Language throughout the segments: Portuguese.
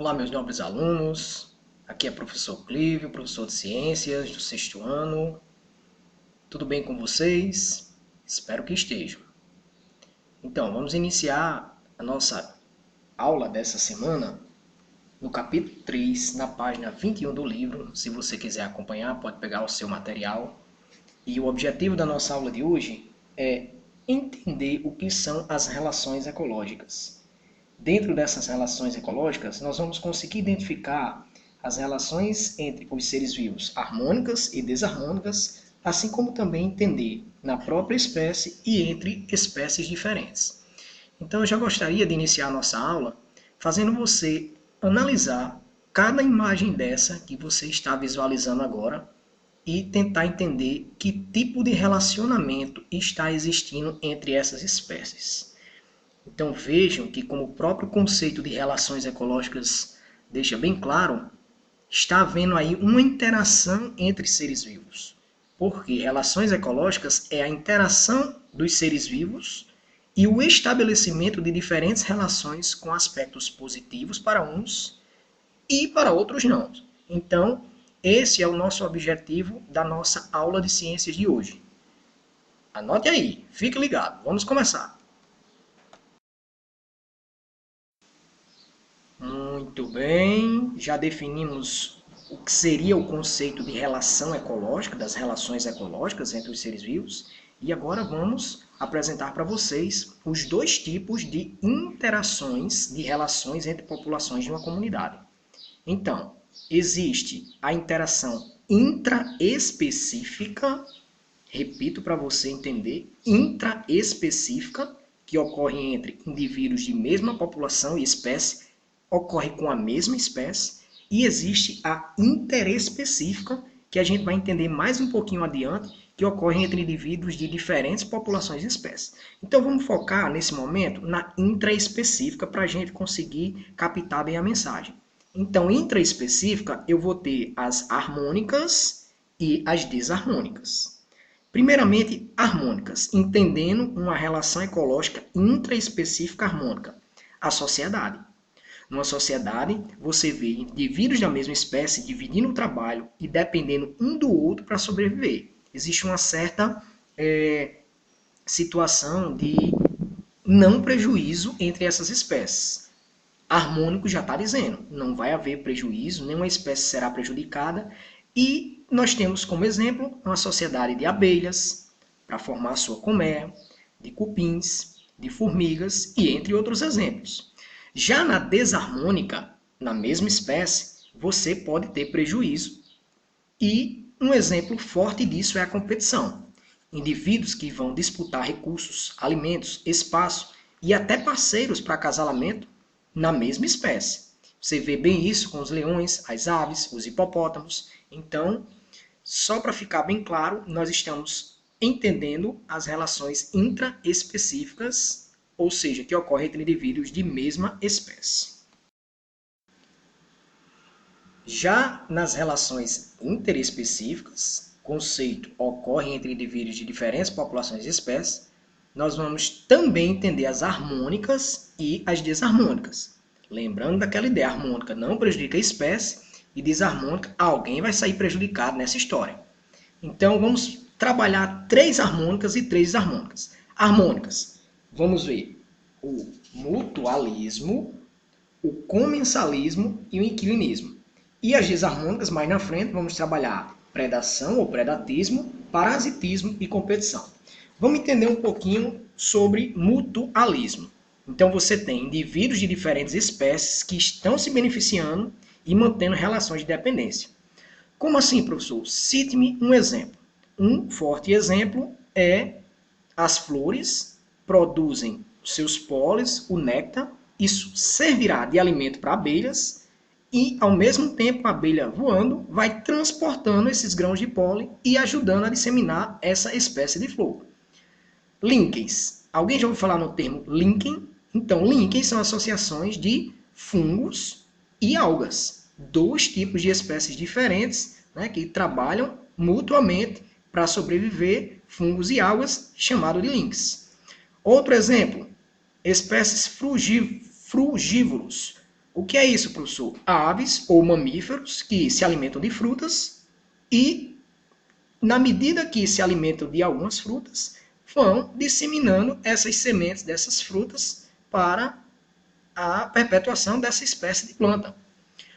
Olá, meus nobres alunos. Aqui é o professor Clívio, professor de Ciências do sexto ano. Tudo bem com vocês? Espero que estejam. Então, vamos iniciar a nossa aula dessa semana no capítulo 3, na página 21 do livro. Se você quiser acompanhar, pode pegar o seu material. E o objetivo da nossa aula de hoje é entender o que são as relações ecológicas. Dentro dessas relações ecológicas, nós vamos conseguir identificar as relações entre os seres vivos harmônicas e desarmônicas, assim como também entender na própria espécie e entre espécies diferentes. Então, eu já gostaria de iniciar a nossa aula fazendo você analisar cada imagem dessa que você está visualizando agora e tentar entender que tipo de relacionamento está existindo entre essas espécies. Então vejam que, como o próprio conceito de relações ecológicas deixa bem claro, está havendo aí uma interação entre seres vivos. Porque relações ecológicas é a interação dos seres vivos e o estabelecimento de diferentes relações com aspectos positivos para uns e para outros não. Então, esse é o nosso objetivo da nossa aula de ciências de hoje. Anote aí, fique ligado, vamos começar. Muito bem, já definimos o que seria o conceito de relação ecológica, das relações ecológicas entre os seres vivos, e agora vamos apresentar para vocês os dois tipos de interações, de relações entre populações de uma comunidade. Então, existe a interação intraespecífica, repito para você entender, intraespecífica, que ocorre entre indivíduos de mesma população e espécie, ocorre com a mesma espécie, e existe a interespecífica, que a gente vai entender mais um pouquinho adiante, que ocorre entre indivíduos de diferentes populações e espécies. Então vamos focar nesse momento na intraespecífica para a gente conseguir captar bem a mensagem. Então, intraespecífica, eu vou ter as harmônicas e as desarmônicas. Primeiramente, harmônicas, entendendo uma relação ecológica intraespecífica harmônica, a sociedade. Numa sociedade, você vê indivíduos da mesma espécie dividindo o trabalho e dependendo um do outro para sobreviver. Existe uma certa situação de não prejuízo entre essas espécies. Harmônico já está dizendo, não vai haver prejuízo, nenhuma espécie será prejudicada. E nós temos como exemplo uma sociedade de abelhas, para formar a sua colmeia, de cupins, de formigas e entre outros exemplos. Já na desarmônica, na mesma espécie, você pode ter prejuízo. E um exemplo forte disso é a competição. Indivíduos que vão disputar recursos, alimentos, espaço e até parceiros para acasalamento na mesma espécie. Você vê bem isso com os leões, as aves, os hipopótamos. Então, só para ficar bem claro, nós estamos entendendo as relações intraespecíficas, ou seja, que ocorre entre indivíduos de mesma espécie. Já nas relações interespecíficas, conceito ocorre entre indivíduos de diferentes populações e espécies, nós vamos também entender as harmônicas e as desarmônicas. Lembrando daquela ideia, harmônica não prejudica a espécie e desarmônica, alguém vai sair prejudicado nessa história. Então, vamos trabalhar 3 harmônicas e 3 desarmônicas. Harmônicas. Vamos ver o mutualismo, o comensalismo e o inquilinismo. E as desarmônicas, mais na frente, vamos trabalhar predação ou predatismo, parasitismo e competição. Vamos entender um pouquinho sobre mutualismo. Então você tem indivíduos de diferentes espécies que estão se beneficiando e mantendo relações de dependência. Como assim, professor? Cite-me um exemplo. Um forte exemplo é as flores produzem seus pólenes, o néctar, isso servirá de alimento para abelhas e, ao mesmo tempo, a abelha voando vai transportando esses grãos de pólen e ajudando a disseminar essa espécie de flor. Líquens. Alguém já ouviu falar no termo líquen? Então, líquens são associações de fungos e algas. 2 tipos de espécies diferentes, né, que trabalham mutuamente para sobreviver, fungos e algas, chamado de líquens. Outro exemplo, espécies frugívoros. O que é isso, professor? Aves ou mamíferos que se alimentam de frutas e, na medida que se alimentam de algumas frutas, vão disseminando essas sementes dessas frutas para a perpetuação dessa espécie de planta.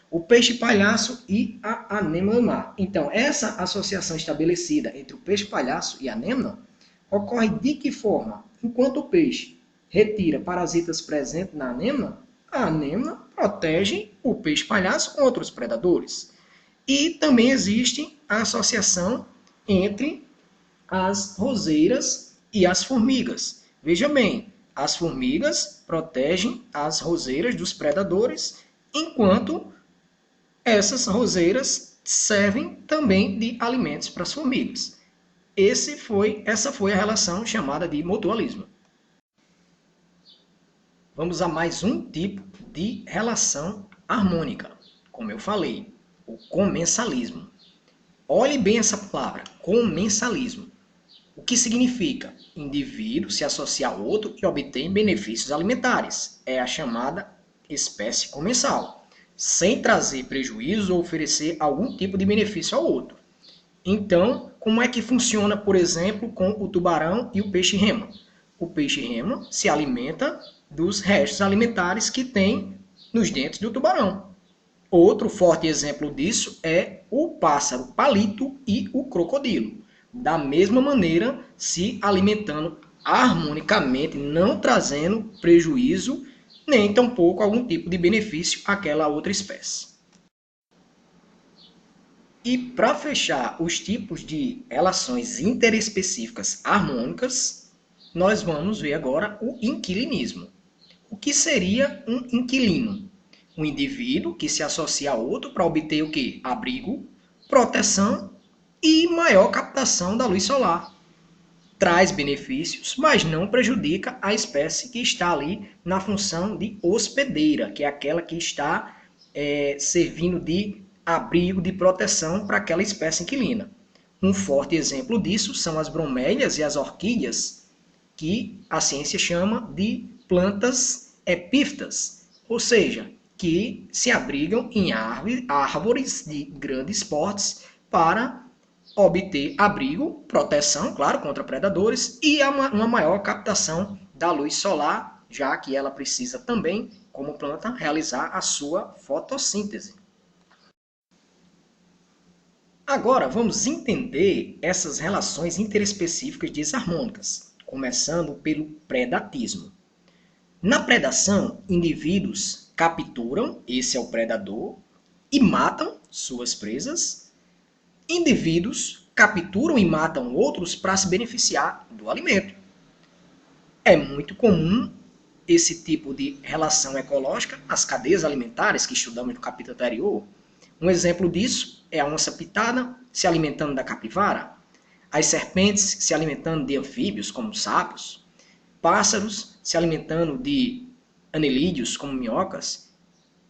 O peixe-palhaço e a anêmona do mar. Então, essa associação estabelecida entre o peixe-palhaço e a anêmona ocorre de que forma? Enquanto o peixe retira parasitas presentes na anêmona, a anêmona protege o peixe-palhaço contra os predadores. E também existe a associação entre as roseiras e as formigas. Veja bem, as formigas protegem as roseiras dos predadores, enquanto essas roseiras servem também de alimentos para as formigas. Essa foi a relação chamada de mutualismo. Vamos a mais um tipo de relação harmônica. Como eu falei, o comensalismo. Olhe bem essa palavra, comensalismo. O que significa? Indivíduo se associa a outro e obtém benefícios alimentares. É a chamada espécie comensal, sem trazer prejuízo ou oferecer algum tipo de benefício ao outro. Então, como é que funciona, por exemplo, com o tubarão e o peixe-rema? O peixe-rema se alimenta dos restos alimentares que tem nos dentes do tubarão. Outro forte exemplo disso é o pássaro palito e o crocodilo. Da mesma maneira, se alimentando harmonicamente, não trazendo prejuízo, nem tampouco algum tipo de benefício àquela outra espécie. E para fechar os tipos de relações interespecíficas harmônicas, nós vamos ver agora o inquilinismo. O que seria um inquilino? Um indivíduo que se associa a outro para obter o quê? Abrigo, proteção e maior captação da luz solar. Traz benefícios, mas não prejudica a espécie que está ali na função de hospedeira, que é aquela que está servindo de abrigo, de proteção para aquela espécie inquilina. Um forte exemplo disso são as bromélias e as orquídeas, que a ciência chama de plantas epífitas, ou seja, que se abrigam em árvores de grandes portes para obter abrigo, proteção, claro, contra predadores e uma maior captação da luz solar, já que ela precisa também, como planta, realizar a sua fotossíntese. Agora vamos entender essas relações interespecíficas desarmônicas, começando pelo predatismo. Na predação, indivíduos capturam, esse é o predador, e matam suas presas. Indivíduos capturam e matam outros para se beneficiar do alimento. É muito comum esse tipo de relação ecológica nas cadeias alimentares que estudamos no capítulo anterior. Um exemplo disso é a onça-pitada se alimentando da capivara, as serpentes se alimentando de anfíbios, como sapos, pássaros se alimentando de anelídeos, como minhocas,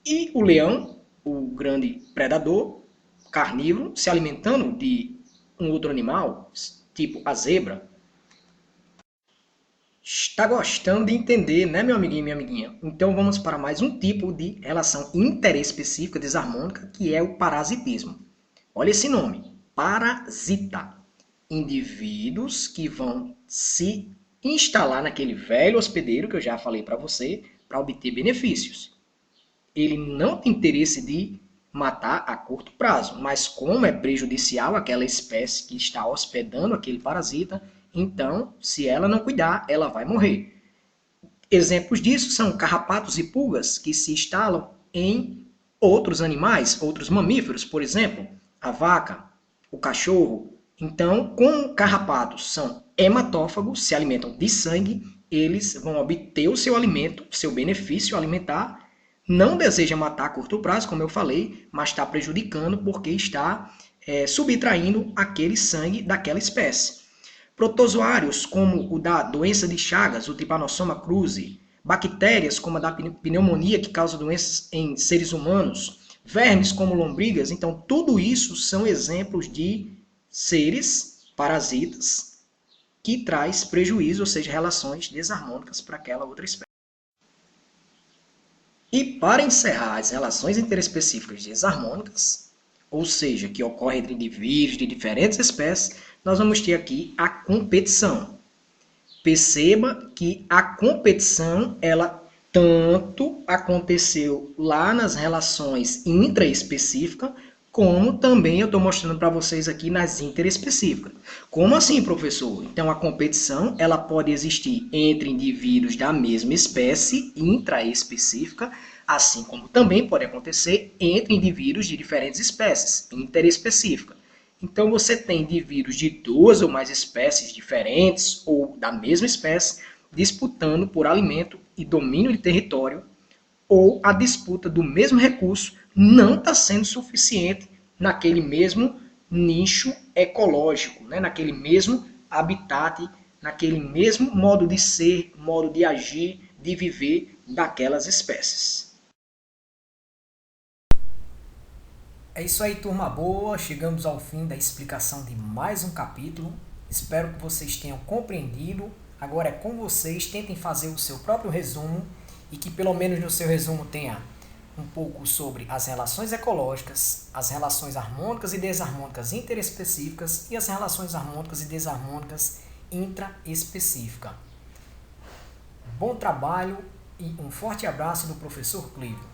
e o leão, o grande predador carnívoro, se alimentando de um outro animal, tipo a zebra. Está gostando de entender, né, meu amiguinho e minha amiguinha? Então vamos para mais um tipo de relação interespecífica desarmônica, que é o parasitismo. Olha esse nome, parasita. Indivíduos que vão se instalar naquele velho hospedeiro que eu já falei para você, para obter benefícios. Ele não tem interesse de matar a curto prazo, mas como é prejudicial àquela espécie que está hospedando aquele parasita, então, se ela não cuidar, ela vai morrer. Exemplos disso são carrapatos e pulgas que se instalam em outros animais, outros mamíferos, por exemplo, a vaca, o cachorro. Então, como carrapatos são hematófagos, se alimentam de sangue, eles vão obter o seu alimento, o seu benefício alimentar. Não deseja matar a curto prazo, como eu falei, mas está prejudicando porque está subtraindo aquele sangue daquela espécie. Protozoários, como o da doença de Chagas, o Trypanosoma cruzi, bactérias, como a da pneumonia, que causa doenças em seres humanos, vermes, como lombrigas. Então, tudo isso são exemplos de seres parasitas que traz prejuízo, ou seja, relações desarmônicas para aquela outra espécie. E para encerrar as relações interespecíficas desarmônicas, ou seja, que ocorrem entre indivíduos de diferentes espécies, nós vamos ter aqui a competição. Perceba que a competição, ela tanto aconteceu lá nas relações intraespecíficas, como também eu estou mostrando para vocês aqui nas interespecíficas. Como assim, professor? Então, a competição ela pode existir entre indivíduos da mesma espécie intraespecífica, assim como também pode acontecer entre indivíduos de diferentes espécies interespecíficas. Então, você tem indivíduos de duas ou mais espécies diferentes ou da mesma espécie disputando por alimento e domínio de território, ou a disputa do mesmo recurso não está sendo suficiente naquele mesmo nicho ecológico, né? Naquele mesmo habitat, naquele mesmo modo de ser, modo de agir, de viver daquelas espécies. É isso aí, turma boa. Chegamos ao fim da explicação de mais um capítulo. Espero que vocês tenham compreendido. Agora é com vocês. Tentem fazer o seu próprio resumo e que pelo menos no seu resumo tenha um pouco sobre as relações ecológicas, as relações harmônicas e desarmônicas interespecíficas e as relações harmônicas e desarmônicas intraespecíficas. Bom trabalho e um forte abraço do professor Clívio.